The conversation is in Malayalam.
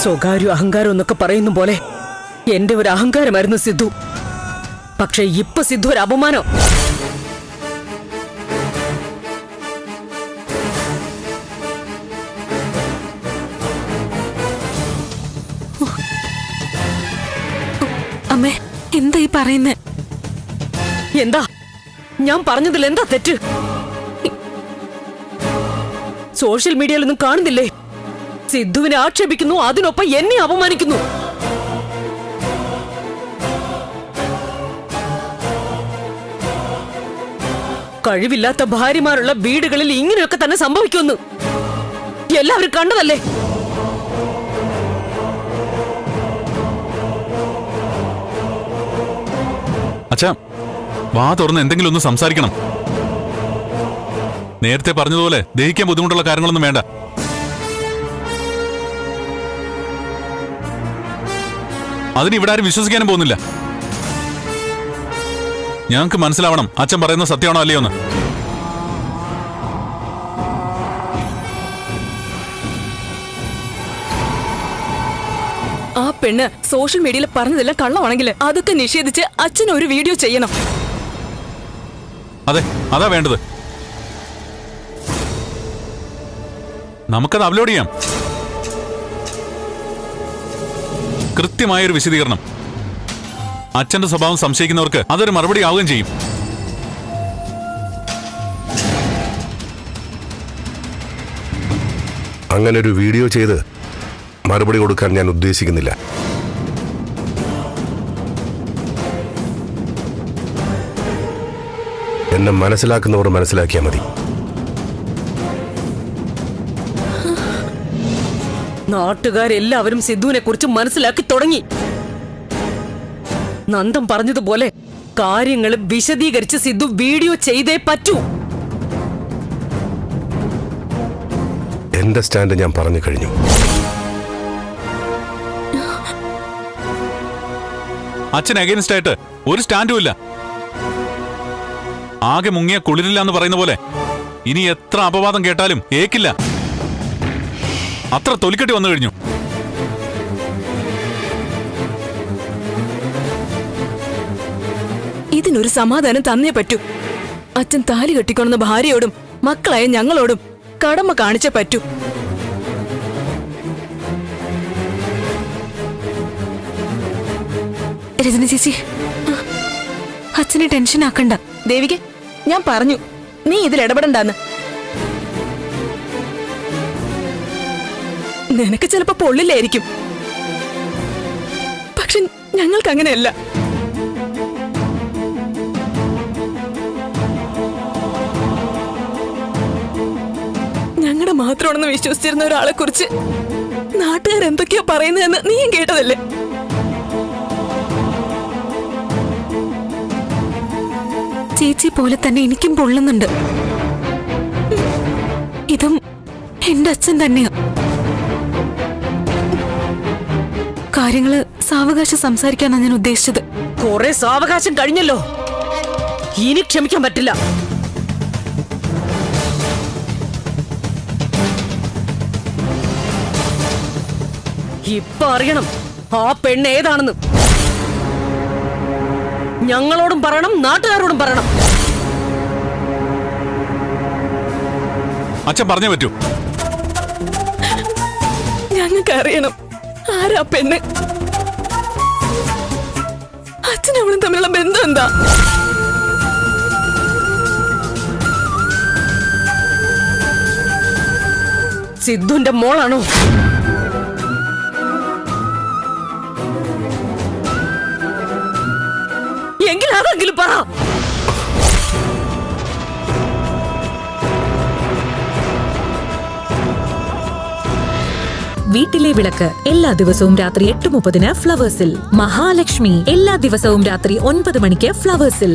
സ്വകാര്യ അഹങ്കാരം എന്നൊക്കെ പറയുന്ന പോലെ എന്റെ ഒരു അഹങ്കാരമായിരുന്നു സിദ്ധു. പക്ഷെ ഇപ്പൊ സിദ്ധു ഒരു അപമാനം. അമ്മേ, എന്താ ഈ പറയുന്നേ? എന്താ ഞാൻ പറഞ്ഞതിൽ എന്താ തെറ്റ്? സോഷ്യൽ മീഡിയയിലൊന്നും കാണുന്നില്ലേ? സിദ്ധുവിനെ ആക്ഷേപിക്കുന്നു, അതിനൊപ്പം എന്നെ അപമാനിക്കുന്നു. കഴിവില്ലാത്ത ഭാര്യമാരുള്ള വീടുകളിൽ ഇങ്ങനെയൊക്കെ തന്നെ സംഭവിക്കുമെന്ന് എല്ലാവരും കണ്ടതല്ലേ? അച്ഛാ, വാ തുറന്ന് എന്തെങ്കിലും ഒന്ന് സംസാരിക്കണം. നേരത്തെ പറഞ്ഞതുപോലെ ദഹിക്കാൻ ബുദ്ധിമുട്ടുള്ള കാര്യങ്ങളൊന്നും വേണ്ട. അതിന് ഇവിടെ ആരും വിശ്വസിക്കാനും പോകുന്നില്ല. ഞങ്ങൾക്ക് മനസ്സിലാവണം അച്ഛൻ പറയുന്നത് സത്യമാണോ അല്ലയോ എന്ന്. ആ പെണ്ണ് സോഷ്യൽ മീഡിയയിൽ പറഞ്ഞതെല്ലാം കള്ളമാണെങ്കിൽ അതൊക്കെ നിഷേധിച്ച് അച്ഛൻ ഒരു വീഡിയോ ചെയ്യണം. അതെ, അതാ വേണ്ടത്. നമുക്കത് അപ്ലോഡ് ചെയ്യാം. കൃത്യമായൊരു വിശദീകരണം. അച്ഛന്റെ സ്വഭാവം സംശയിക്കുന്നവർക്ക് അതൊരു മറുപടി ആവുകയും ചെയ്യും. അങ്ങനെ ഒരു വീഡിയോ ചെയ്ത് മറുപടി കൊടുക്കാൻ ഞാൻ ഉദ്ദേശിക്കുന്നില്ല. എന്നെ മനസ്സിലാക്കുന്നവർ മനസ്സിലാക്കിയാൽ മതി. നാട്ടുകാരെല്ലാവരും സിദ്ധുവിനെ കുറിച്ച് മനസ്സിലാക്കി തുടങ്ങി. നന്ദൻ പറഞ്ഞതുപോലെ കാര്യങ്ങൾ വിശദീകരിച്ച് സിദ്ധു വീഡിയോ ചെയ്തേ പറ്റൂ. എന്റെ സ്റ്റാൻഡ് ഞാൻ പറഞ്ഞു കഴിഞ്ഞു. അച്ഛൻ അഗൈൻസ്റ്റ് ആയിട്ട് ഒരു സ്റ്റാൻഡും ഇല്ല. ആകെ മുങ്ങിയ കുളിരില്ല എന്ന് പറയുന്ന പോലെ ഇനി എത്ര അപവാദം കേട്ടാലും ഏക്കില്ല. അത്ര തൊലിക്കെട്ടി വന്നു കഴിഞ്ഞു. ഇതിനൊരു സമാധാനം തന്നേ പറ്റൂ. അച്ഛൻ താലി കെട്ടിക്കൊണ്ടുന്ന ഭാര്യയോടും മക്കളായ ഞങ്ങളോടും കടമ കാണിച്ചേ പറ്റൂ. രജനി ചേച്ചി, അച്ഛനെ ടെൻഷൻ ആക്കണ്ട. ദേവിക, ഞാൻ പറഞ്ഞു നീ ഇതിൽ ഇടപെടണ്ടെന്ന്. നിനക്ക് ചിലപ്പോ പൊള്ളില്ലായിരിക്കും, പക്ഷെ ഞങ്ങൾക്ക് അങ്ങനെയല്ല. ഞങ്ങളുടെ മാത്രമാണെന്ന് വിശ്വസിച്ചിരുന്ന ഒരാളെ കുറിച്ച് നാട്ടുകാർ എന്തൊക്കെയാ പറയുന്നതെന്ന് നീയും കേട്ടതല്ലേ? ചേച്ചി പോലെ തന്നെ എനിക്കും പൊള്ളുന്നുണ്ട്. ഇതും എന്റെ അച്ഛൻ തന്നെയാ. കാര്യങ്ങള് സാവകാശം സംസാരിക്കാനാണ് ഞാൻ ഉദ്ദേശിച്ചത്. കുറെ സാവകാശം കഴിഞ്ഞല്ലോ, ഇനി ക്ഷമിക്കാൻ പറ്റില്ല. ഇപ്പൊ അറിയണം ആ പെണ്ണ് ഏതാണെന്ന്. ഞങ്ങളോടും പറയണം, നാട്ടുകാരോടും പറയണം. അച്ഛൻ പറഞ്ഞേ പറ്റൂ. ഞങ്ങൾക്ക് അറിയണം ആരാ പെണ്ണ്. അച്ഛനും അവളും തമ്മിലുള്ള ബന്ധം എന്താ? സിദ്ധുന്റെ മോളാണോ? എങ്കിൽ അതെങ്കിലും പറ. വീട്ടിലെ വിളക്ക് എല്ലാ ദിവസവും രാത്രി 8:30 ഫ്ലവേഴ്സിൽ. മഹാലക്ഷ്മി എല്ലാ ദിവസവും രാത്രി 9 മണിക്ക് ഫ്ലവേഴ്സിൽ.